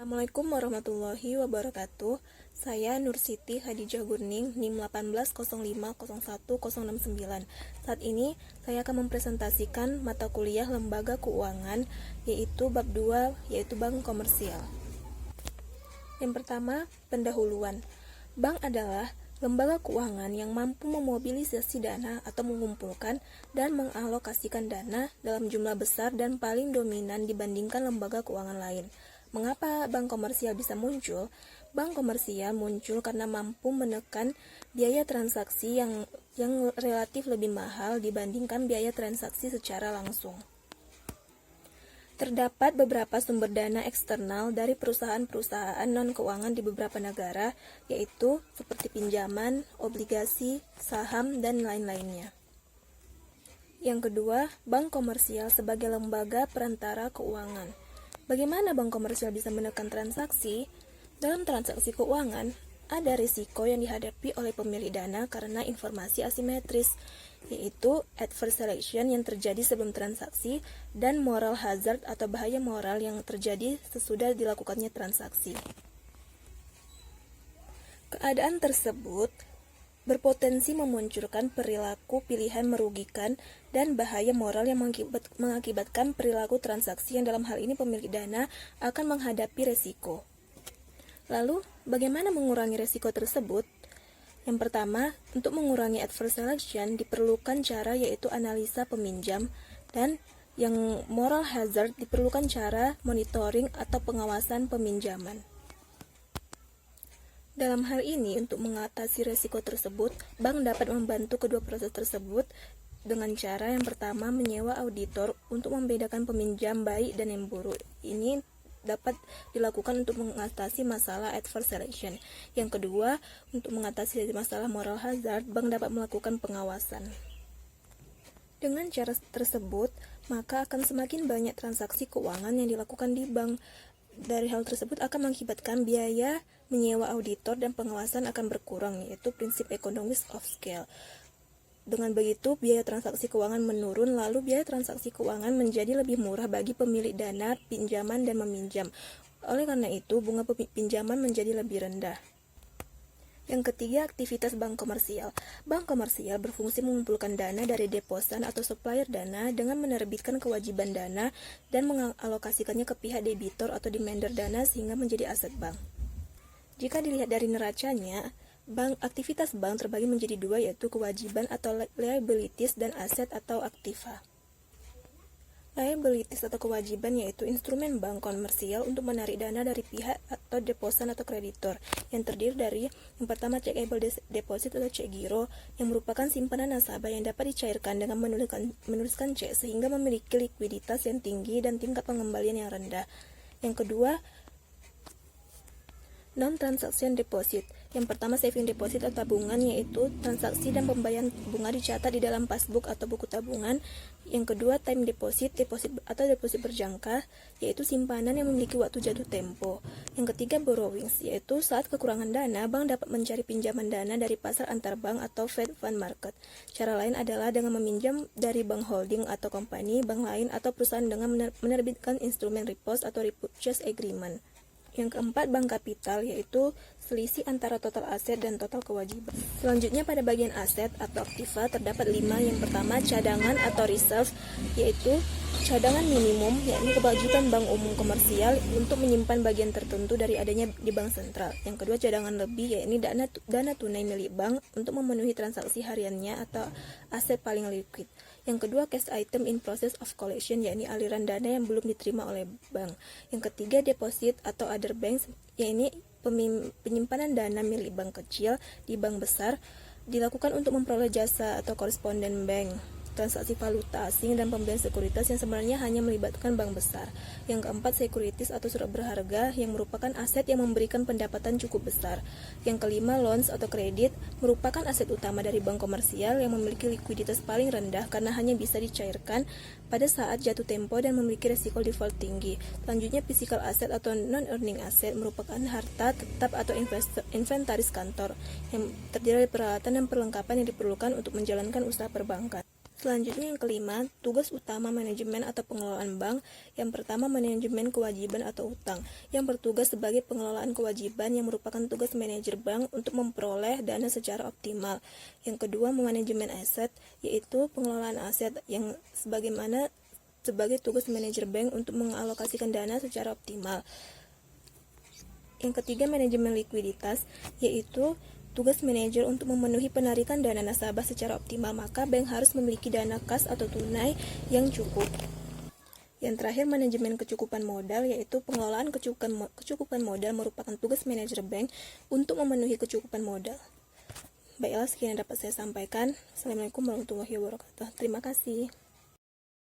Assalamualaikum warahmatullahi wabarakatuh. Saya Nur Siti Hadijah Gurning, NIM 18050169. Saat ini saya akan mempresentasikan mata kuliah Lembaga Keuangan, yaitu bab 2, yaitu bank komersial. Yang pertama, pendahuluan. Bank adalah lembaga keuangan yang mampu memobilisasi dana atau mengumpulkan dan mengalokasikan dana dalam jumlah besar dan paling dominan dibandingkan lembaga keuangan lain. Mengapa bank komersial bisa muncul? Bank komersial muncul karena mampu menekan biaya transaksi yang relatif lebih mahal dibandingkan biaya transaksi secara langsung. Terdapat beberapa sumber dana eksternal dari perusahaan-perusahaan non-keuangan di beberapa negara, yaitu seperti pinjaman, obligasi, saham, dan lain-lainnya. Yang kedua, bank komersial sebagai lembaga perantara keuangan. Bagaimana bank komersial bisa menekan transaksi? Dalam transaksi keuangan, ada risiko yang dihadapi oleh pemilik dana karena informasi asimetris, yaitu adverse selection yang terjadi sebelum transaksi dan moral hazard atau bahaya moral yang terjadi sesudah dilakukannya transaksi. Keadaan tersebut berpotensi memunculkan perilaku pilihan merugikan dan bahaya moral yang mengakibatkan perilaku transaksi yang dalam hal ini pemilik dana akan menghadapi resiko. Lalu, bagaimana mengurangi resiko tersebut? Yang pertama, untuk mengurangi adverse selection diperlukan cara yaitu analisa peminjam, dan yang moral hazard diperlukan cara monitoring atau pengawasan peminjaman. Dalam hal ini, untuk mengatasi risiko tersebut, bank dapat membantu kedua proses tersebut dengan cara yang pertama menyewa auditor untuk membedakan peminjam baik dan yang buruk. Ini dapat dilakukan untuk mengatasi masalah adverse selection. Yang kedua, untuk mengatasi masalah moral hazard, bank dapat melakukan pengawasan. Dengan cara tersebut, maka akan semakin banyak transaksi keuangan yang dilakukan di bank. Dari hal tersebut akan mengakibatkan biaya menyewa auditor dan pengawasan akan berkurang, yaitu prinsip economies of scale. Dengan begitu, biaya transaksi keuangan menurun, lalu biaya transaksi keuangan menjadi lebih murah bagi pemilik dana, pinjaman, dan meminjam. Oleh karena itu, bunga pinjaman menjadi lebih rendah. Yang ketiga, aktivitas bank komersial. Bank komersial berfungsi mengumpulkan dana dari deposan atau supplier dana dengan menerbitkan kewajiban dana dan mengalokasikannya ke pihak debitor atau demander dana sehingga menjadi aset bank. Jika dilihat dari neracanya, aktivitas bank terbagi menjadi dua, yaitu kewajiban atau liabilities dan aset atau aktiva. Liabilities atau kewajiban yaitu instrumen bank komersial untuk menarik dana dari pihak atau deposan atau kreditor, yang terdiri dari yang pertama checkable deposit atau cek giro, yang merupakan simpanan nasabah yang dapat dicairkan dengan menuliskan cek sehingga memiliki likuiditas yang tinggi dan tingkat pengembalian yang rendah. Yang kedua, non-transaction deposit. Yang pertama saving deposit atau tabungan, yaitu transaksi dan pembayaran bunga dicatat di dalam passbook atau buku tabungan. Yang kedua, time deposit deposit berjangka, yaitu simpanan yang memiliki waktu jatuh tempo. Yang ketiga, borrowings, yaitu saat kekurangan dana, bank dapat mencari pinjaman dana dari pasar antar bank atau Fed Fund Market. Cara lain adalah dengan meminjam dari bank holding atau company, bank lain atau perusahaan dengan menerbitkan instrumen repos atau repurchase agreement. Yang keempat, bank kapital, yaitu selisih antara total aset dan total kewajiban. Selanjutnya pada bagian aset atau aktiva terdapat 5. Yang pertama, cadangan atau reserve, yaitu cadangan minimum, yakni kewajiban bank umum komersial untuk menyimpan bagian tertentu dari adanya di bank sentral. Yang kedua, cadangan lebih, yakni dana tunai milik bank untuk memenuhi transaksi hariannya atau aset paling liquid. Yang kedua, cash item in process of collection, yakni aliran dana yang belum diterima oleh bank. Yang ketiga, deposit atau other banks, yakni penyimpanan dana milik bank kecil di bank besar dilakukan untuk memperoleh jasa atau koresponden bank, transaksi valuta asing, dan pembelian sekuritas yang sebenarnya hanya melibatkan bank besar. Yang keempat, securities atau surat berharga yang merupakan aset yang memberikan pendapatan cukup besar. Yang kelima, loans atau kredit merupakan aset utama dari bank komersial yang memiliki likuiditas paling rendah karena hanya bisa dicairkan pada saat jatuh tempo dan memiliki risiko default tinggi. Selanjutnya, physical asset atau non-earning asset merupakan harta tetap atau inventaris kantor yang terdiri dari peralatan dan perlengkapan yang diperlukan untuk menjalankan usaha perbankan. Selanjutnya yang kelima, tugas utama manajemen atau pengelolaan bank. Yang pertama, manajemen kewajiban atau utang, yang bertugas sebagai pengelolaan kewajiban yang merupakan tugas manajer bank untuk memperoleh dana secara optimal. Yang kedua, manajemen aset, yaitu pengelolaan aset yang sebagai tugas manajer bank untuk mengalokasikan dana secara optimal. Yang ketiga, manajemen likuiditas, yaitu tugas manajer untuk memenuhi penarikan dana nasabah secara optimal, maka bank harus memiliki dana kas atau tunai yang cukup. Yang terakhir, manajemen kecukupan modal, yaitu pengelolaan kecukupan modal merupakan tugas manajer bank untuk memenuhi kecukupan modal. Baiklah, sekian yang dapat saya sampaikan. Assalamualaikum warahmatullahi wabarakatuh. Terima kasih.